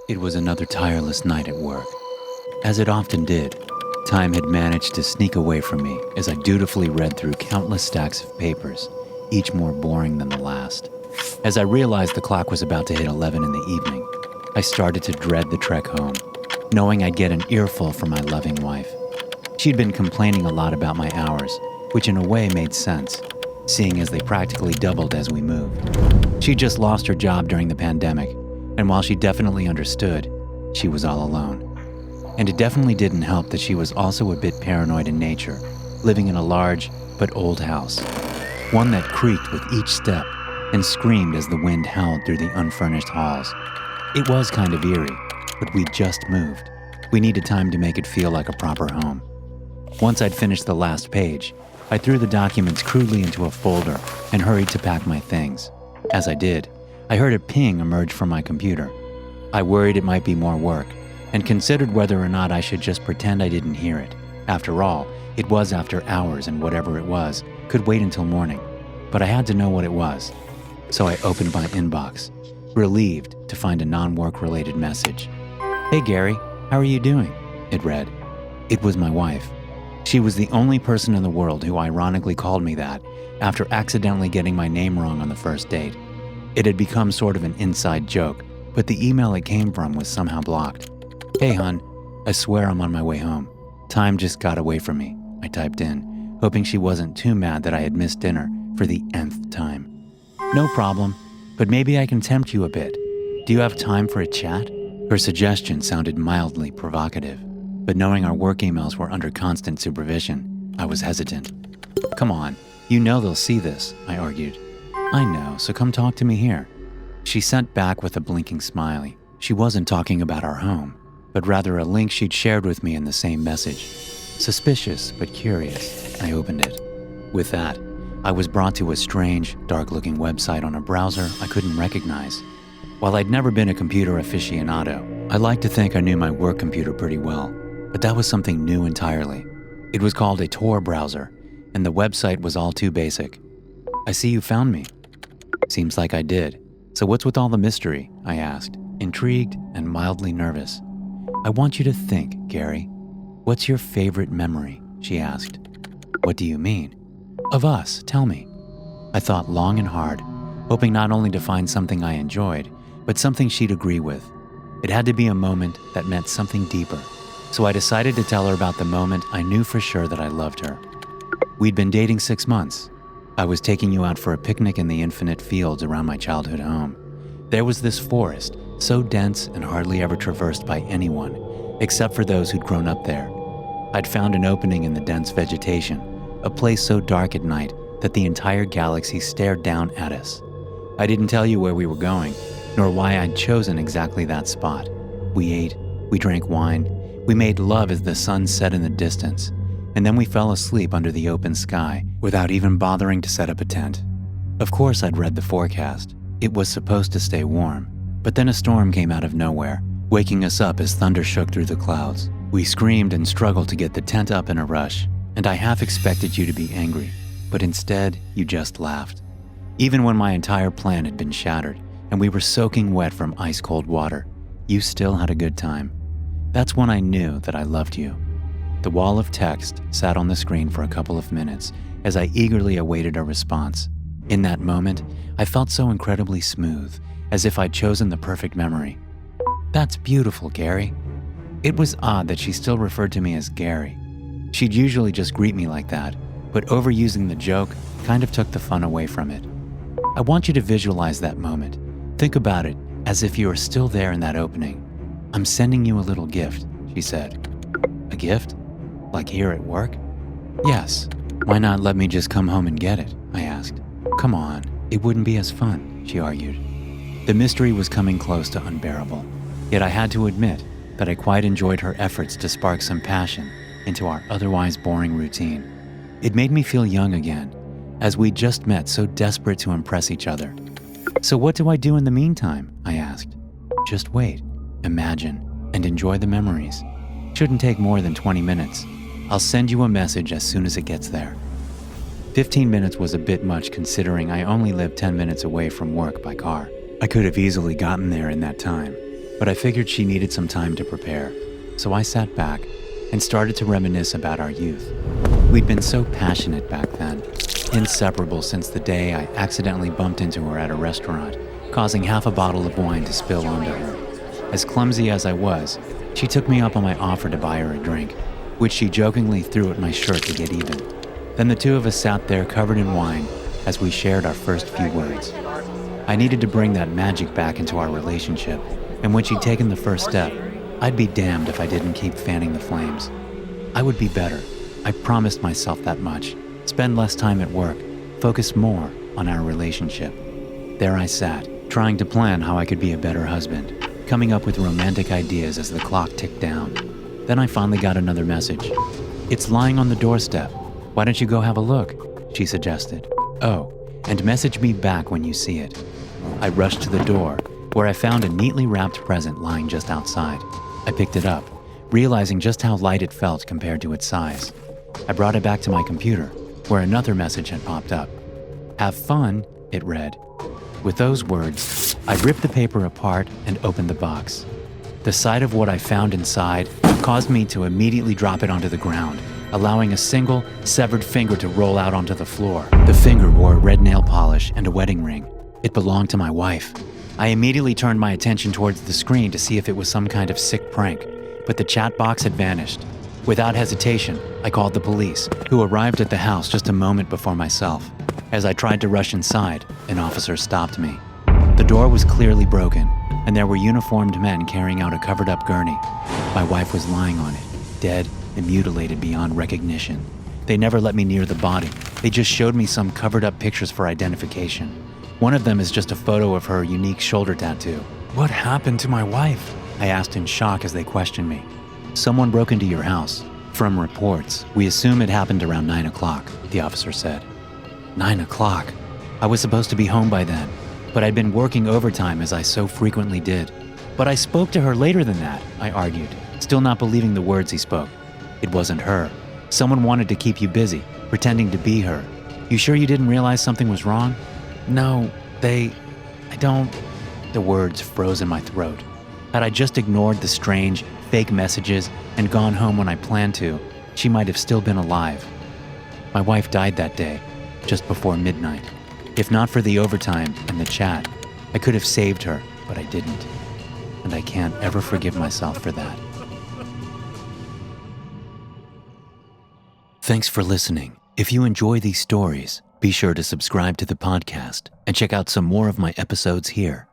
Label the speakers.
Speaker 1: It was another tireless night at work. As it often did, time had managed to sneak away from me as I dutifully read through countless stacks of papers, each more boring than the last. As I realized the clock was about to hit 11 in the evening, I started to dread the trek home, knowing I'd get an earful from my loving wife. She'd been complaining a lot about my hours, which in a way made sense, seeing as they practically doubled as we moved. She'd just lost her job during the pandemic, and while she definitely understood, she was all alone. And it definitely didn't help that she was also a bit paranoid in nature, living in a large but old house, one that creaked with each step and screamed as the wind howled through the unfurnished halls. It was kind of eerie, but we'd just moved. We needed time to make it feel like a proper home. Once I'd finished the last page, I threw the documents crudely into a folder and hurried to pack my things. As I did, I heard a ping emerge from my computer. I worried it might be more work, and considered whether or not I should just pretend I didn't hear it. After all, it was after hours, and whatever it was could wait until morning. But I had to know what it was. So I opened my inbox, relieved to find a non-work related message. "Hey Gary, how are you doing?" it read. It was my wife. She was the only person in the world who ironically called me that after accidentally getting my name wrong on the first date. It had become sort of an inside joke, but the email it came from was somehow blocked. "Hey hun, I swear I'm on my way home. Time just got away from me," I typed in, hoping she wasn't too mad that I had missed dinner for the nth time. "No problem, but maybe I can tempt you a bit. Do you have time for a chat?" Her suggestion sounded mildly provocative, but knowing our work emails were under constant supervision, I was hesitant. "Come on, you know they'll see this," I argued. "I know, so come talk to me here." She sent back with a blinking smiley. She wasn't talking about our home, but rather a link she'd shared with me in the same message. Suspicious but curious, I opened it. With that, I was brought to a strange, dark-looking website on a browser I couldn't recognize. While I'd never been a computer aficionado, I liked to think I knew my work computer pretty well, but that was something new entirely. It was called a Tor browser, and the website was all too basic. "I see you found me." Seems like I did. "So what's with all the mystery?" I asked, intrigued and mildly nervous. "I want you to think, Gary. What's your favorite memory?" she asked. "What do you mean?" "Of us, tell me." I thought long and hard, hoping not only to find something I enjoyed, but something she'd agree with. It had to be a moment that meant something deeper, so I decided to tell her about the moment I knew for sure that I loved her. We'd been dating 6 months. I was taking you out for a picnic in the infinite fields around my childhood home. There was this forest, so dense and hardly ever traversed by anyone, except for those who'd grown up there. I'd found an opening in the dense vegetation, a place so dark at night that the entire galaxy stared down at us. I didn't tell you where we were going, nor why I'd chosen exactly that spot. We ate, we drank wine, we made love as the sun set in the distance, and then we fell asleep under the open sky without even bothering to set up a tent. Of course I'd read the forecast. It was supposed to stay warm, but then a storm came out of nowhere, waking us up as thunder shook through the clouds. We screamed and struggled to get the tent up in a rush, and I half expected you to be angry, but instead you just laughed. Even when my entire plan had been shattered and we were soaking wet from ice-cold water, you still had a good time. That's when I knew that I loved you. The wall of text sat on the screen for a couple of minutes as I eagerly awaited a response. In that moment, I felt so incredibly smooth, as if I'd chosen the perfect memory. "That's beautiful, Gary." It was odd that she still referred to me as Gary. She'd usually just greet me like that, but overusing the joke kind of took the fun away from it. "I want you to visualize that moment. Think about it as if you were still there in that opening. I'm sending you a little gift," she said. "A gift? Like here at work?" "Yes. Why not let me just come home and get it?" I asked. "Come on, it wouldn't be as fun," she argued. The mystery was coming close to unbearable, yet I had to admit that I quite enjoyed her efforts to spark some passion into our otherwise boring routine. It made me feel young again, as we'd just met so desperate to impress each other. "So what do I do in the meantime?" I asked. "Just wait, imagine, and enjoy the memories. Shouldn't take more than 20 minutes. I'll send you a message as soon as it gets there." 15 minutes was a bit much considering I only lived 10 minutes away from work by car. I could have easily gotten there in that time. but I figured she needed some time to prepare. So I sat back and started to reminisce about our youth. We'd been so passionate back then, inseparable since the day I accidentally bumped into her at a restaurant, causing half a bottle of wine to spill onto her. As clumsy as I was, she took me up on my offer to buy her a drink, which she jokingly threw at my shirt to get even. Then the two of us sat there covered in wine as we shared our first few words. I needed to bring that magic back into our relationship, and when she'd taken the first step, I'd be damned if I didn't keep fanning the flames. I would be better. I promised myself that much. Spend less time at work, focus more on our relationship. There I sat, trying to plan how I could be a better husband, coming up with romantic ideas as the clock ticked down. Then I finally got another message. "It's lying on the doorstep. Why don't you go have a look?" she suggested. "Oh, and message me back when you see it." I rushed to the door, where I found a neatly wrapped present lying just outside. I picked it up, realizing just how light it felt compared to its size. I brought it back to my computer, where another message had popped up. "Have fun," it read. With those words, I ripped the paper apart and opened the box. The sight of what I found inside caused me to immediately drop it onto the ground, allowing a single, severed finger to roll out onto the floor. The finger wore red nail polish and a wedding ring. It belonged to my wife. I immediately turned my attention towards the screen to see if it was some kind of sick prank, but the chat box had vanished. Without hesitation, I called the police, who arrived at the house just a moment before myself. As I tried to rush inside, an officer stopped me. The door was clearly broken, and there were uniformed men carrying out a covered-up gurney. My wife was lying on it, dead and mutilated beyond recognition. They never let me near the body. They just showed me some covered-up pictures for identification. One of them is just a photo of her unique shoulder tattoo. "What happened to my wife?" I asked in shock as they questioned me. "Someone broke into your house. From reports, we assume it happened around 9 o'clock, the officer said. 9 o'clock? I was supposed to be home by then, but I'd been working overtime as I so frequently did. But I spoke to her later than that, I argued, still not believing the words he spoke. It wasn't her. Someone wanted to keep you busy, pretending to be her. You sure you didn't realize something was wrong? No, I don't... The words froze in my throat. Had I just ignored the strange, fake messages and gone home when I planned to, she might have still been alive. My wife died that day, just before midnight. If not for the overtime and the chat, I could have saved her, but I didn't. And I can't ever forgive myself for that. Thanks for listening. If you enjoy these stories, be sure to subscribe to the podcast and check out some more of my episodes here.